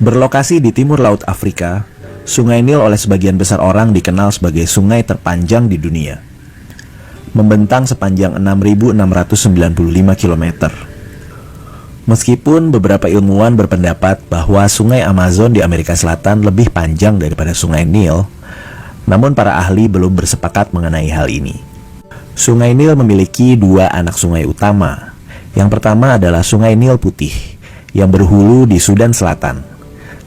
Berlokasi di timur Laut Afrika, Sungai Nil oleh sebagian besar orang dikenal sebagai sungai terpanjang di dunia. Membentang sepanjang 6.695 km. Meskipun beberapa ilmuwan berpendapat bahwa Sungai Amazon di Amerika Selatan lebih panjang daripada Sungai Nil, namun para ahli belum bersepakat mengenai hal ini. Sungai Nil memiliki dua anak sungai utama. Yang pertama adalah Sungai Nil Putih, yang berhulu di Sudan Selatan.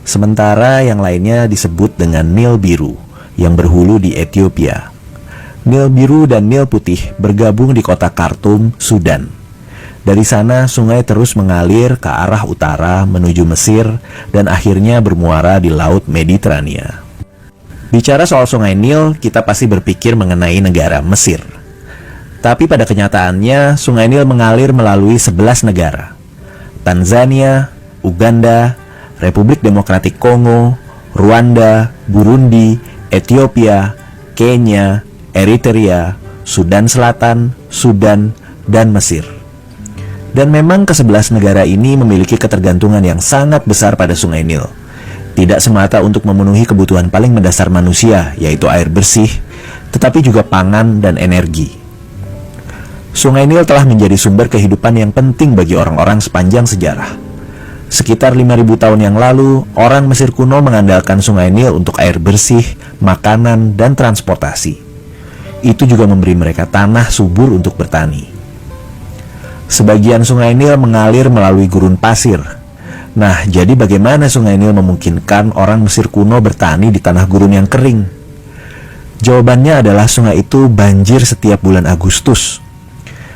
Sementara yang lainnya disebut dengan Nil Biru, yang berhulu di Ethiopia. Nil Biru dan Nil Putih bergabung di kota Khartoum, Sudan. Dari sana sungai terus mengalir ke arah utara menuju Mesir dan akhirnya bermuara di Laut Mediterania. Bicara soal Sungai Nil, kita pasti berpikir mengenai negara Mesir. Tapi pada kenyataannya, Sungai Nil mengalir melalui 11 negara. Tanzania, Uganda, Republik Demokratik Kongo, Rwanda, Burundi, Ethiopia, Kenya, Eritrea, Sudan Selatan, Sudan, dan Mesir. Dan memang ke-11 negara ini memiliki ketergantungan yang sangat besar pada Sungai Nil. Tidak semata untuk memenuhi kebutuhan paling mendasar manusia, yaitu air bersih, tetapi juga pangan dan energi. Sungai Nil telah menjadi sumber kehidupan yang penting bagi orang-orang sepanjang sejarah. Sekitar 5.000 tahun yang lalu, orang Mesir kuno mengandalkan Sungai Nil untuk air bersih, makanan, dan transportasi. Itu juga memberi mereka tanah subur untuk bertani. Sebagian Sungai Nil mengalir melalui gurun pasir. Nah, jadi bagaimana Sungai Nil memungkinkan orang Mesir kuno bertani di tanah gurun yang kering? Jawabannya adalah sungai itu banjir setiap bulan Agustus.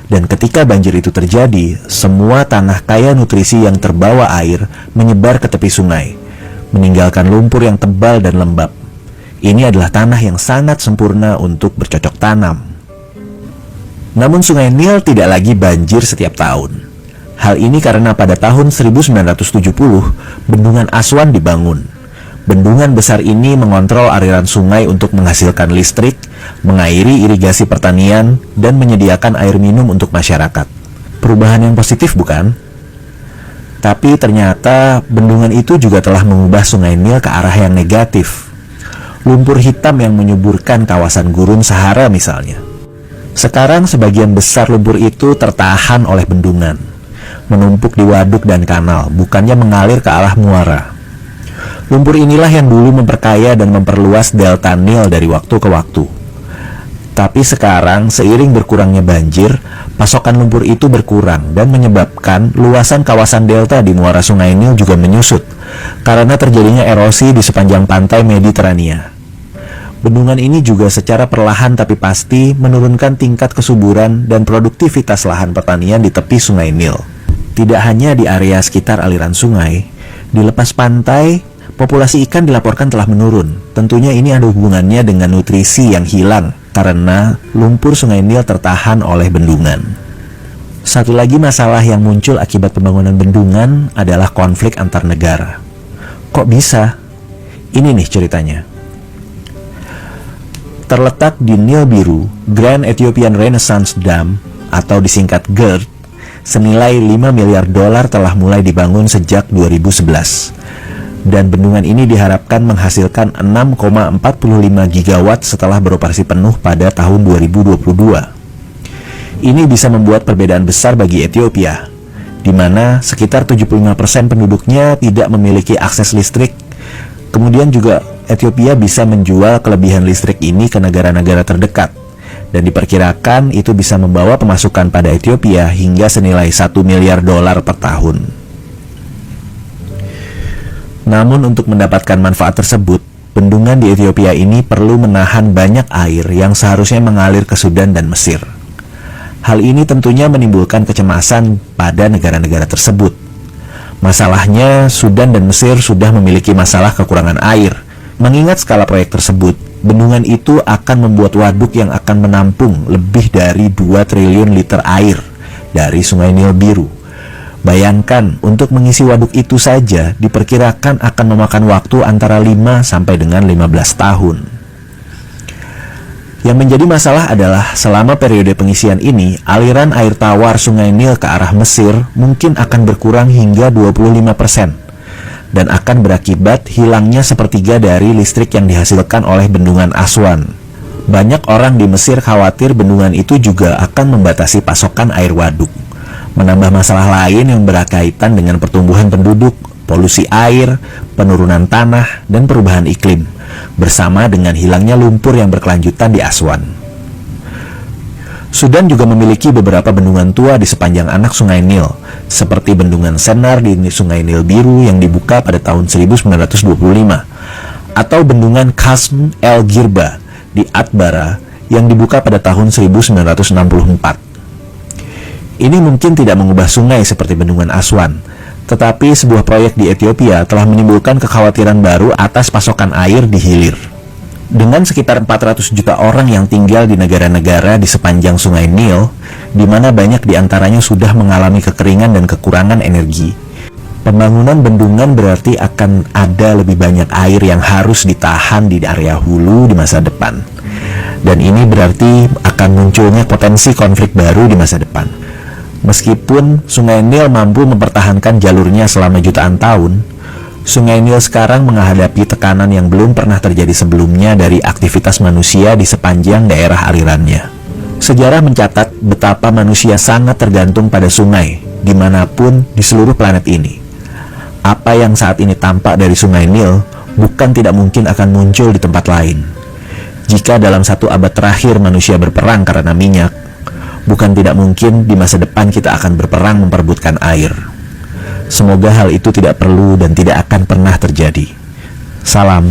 Dan ketika banjir itu terjadi, semua tanah kaya nutrisi yang terbawa air menyebar ke tepi sungai, meninggalkan lumpur yang tebal dan lembab. Ini adalah tanah yang sangat sempurna untuk bercocok tanam. Namun Sungai Nil tidak lagi banjir setiap tahun. Hal ini karena pada tahun 1970, Bendungan Aswan dibangun. Bendungan besar ini mengontrol aliran sungai untuk menghasilkan listrik, mengairi irigasi pertanian, dan menyediakan air minum untuk masyarakat. Perubahan yang positif bukan? Tapi ternyata bendungan itu juga telah mengubah Sungai Nil ke arah yang negatif. Lumpur hitam yang menyuburkan kawasan gurun Sahara misalnya. Sekarang sebagian besar lumpur itu tertahan oleh bendungan, menumpuk di waduk dan kanal, bukannya mengalir ke arah muara. Lumpur inilah yang dulu memperkaya dan memperluas delta Nil dari waktu ke waktu. Tapi sekarang seiring berkurangnya banjir, pasokan lumpur itu berkurang dan menyebabkan luasan kawasan delta di muara Sungai Nil juga menyusut karena terjadinya erosi di sepanjang pantai Mediterania. Bendungan ini juga secara perlahan tapi pasti menurunkan tingkat kesuburan dan produktivitas lahan pertanian di tepi Sungai Nil. Tidak hanya di area sekitar aliran sungai, di lepas pantai, populasi ikan dilaporkan telah menurun. Tentunya ini ada hubungannya dengan nutrisi yang hilang karena lumpur Sungai Nil tertahan oleh bendungan. Satu lagi masalah yang muncul akibat pembangunan bendungan adalah konflik antar negara. Kok bisa? Ini nih ceritanya. Terletak di Nil Biru, Grand Ethiopian Renaissance Dam atau disingkat GERD, senilai 5 miliar dolar telah mulai dibangun sejak 2011. Dan bendungan ini diharapkan menghasilkan 6,45 gigawatt setelah beroperasi penuh pada tahun 2022. Ini bisa membuat perbedaan besar bagi Ethiopia, di mana sekitar 75% penduduknya tidak memiliki akses listrik. Kemudian juga Ethiopia bisa menjual kelebihan listrik ini ke negara-negara terdekat, dan diperkirakan itu bisa membawa pemasukan pada Ethiopia hingga senilai 1 miliar dolar per tahun. Namun untuk mendapatkan manfaat tersebut, bendungan di Ethiopia ini perlu menahan banyak air yang seharusnya mengalir ke Sudan dan Mesir. Hal ini tentunya menimbulkan kecemasan pada negara-negara tersebut. Masalahnya, Sudan dan Mesir sudah memiliki masalah kekurangan air. Mengingat skala proyek tersebut, bendungan itu akan membuat waduk yang akan menampung lebih dari 2 triliun liter air dari Sungai Nil Biru. Bayangkan, untuk mengisi waduk itu saja diperkirakan akan memakan waktu antara 5 sampai dengan 15 tahun. Yang menjadi masalah adalah selama periode pengisian ini, aliran air tawar Sungai Nil ke arah Mesir mungkin akan berkurang hingga 25%. dan akan berakibat hilangnya sepertiga dari listrik yang dihasilkan oleh bendungan Aswan. Banyak orang di Mesir khawatir bendungan itu juga akan membatasi pasokan air waduk, menambah masalah lain yang berkaitan dengan pertumbuhan penduduk, polusi air, penurunan tanah, dan perubahan iklim, bersama dengan hilangnya lumpur yang berkelanjutan di Aswan. Sudan juga memiliki beberapa bendungan tua di sepanjang anak Sungai Nil, seperti bendungan Sennar di Sungai Nil Biru yang dibuka pada tahun 1925, atau bendungan Kasm El Girba di Atbara yang dibuka pada tahun 1964. Ini mungkin tidak mengubah sungai seperti bendungan Aswan, tetapi sebuah proyek di Ethiopia telah menimbulkan kekhawatiran baru atas pasokan air di hilir. Dengan sekitar 400 juta orang yang tinggal di negara-negara di sepanjang Sungai Nil, di mana banyak di antaranya sudah mengalami kekeringan dan kekurangan energi, pembangunan bendungan berarti akan ada lebih banyak air yang harus ditahan di area hulu di masa depan. Dan ini berarti akan munculnya potensi konflik baru di masa depan. Meskipun Sungai Nil mampu mempertahankan jalurnya selama jutaan tahun, Sungai Nil sekarang menghadapi tekanan yang belum pernah terjadi sebelumnya dari aktivitas manusia di sepanjang daerah alirannya. Sejarah mencatat betapa manusia sangat tergantung pada sungai dimanapun di seluruh planet ini. Apa yang saat ini tampak dari Sungai Nil bukan tidak mungkin akan muncul di tempat lain. Jika dalam 1 abad terakhir manusia berperang karena minyak, bukan tidak mungkin di masa depan kita akan berperang memperebutkan air. Semoga hal itu tidak perlu dan tidak akan pernah terjadi. Salam.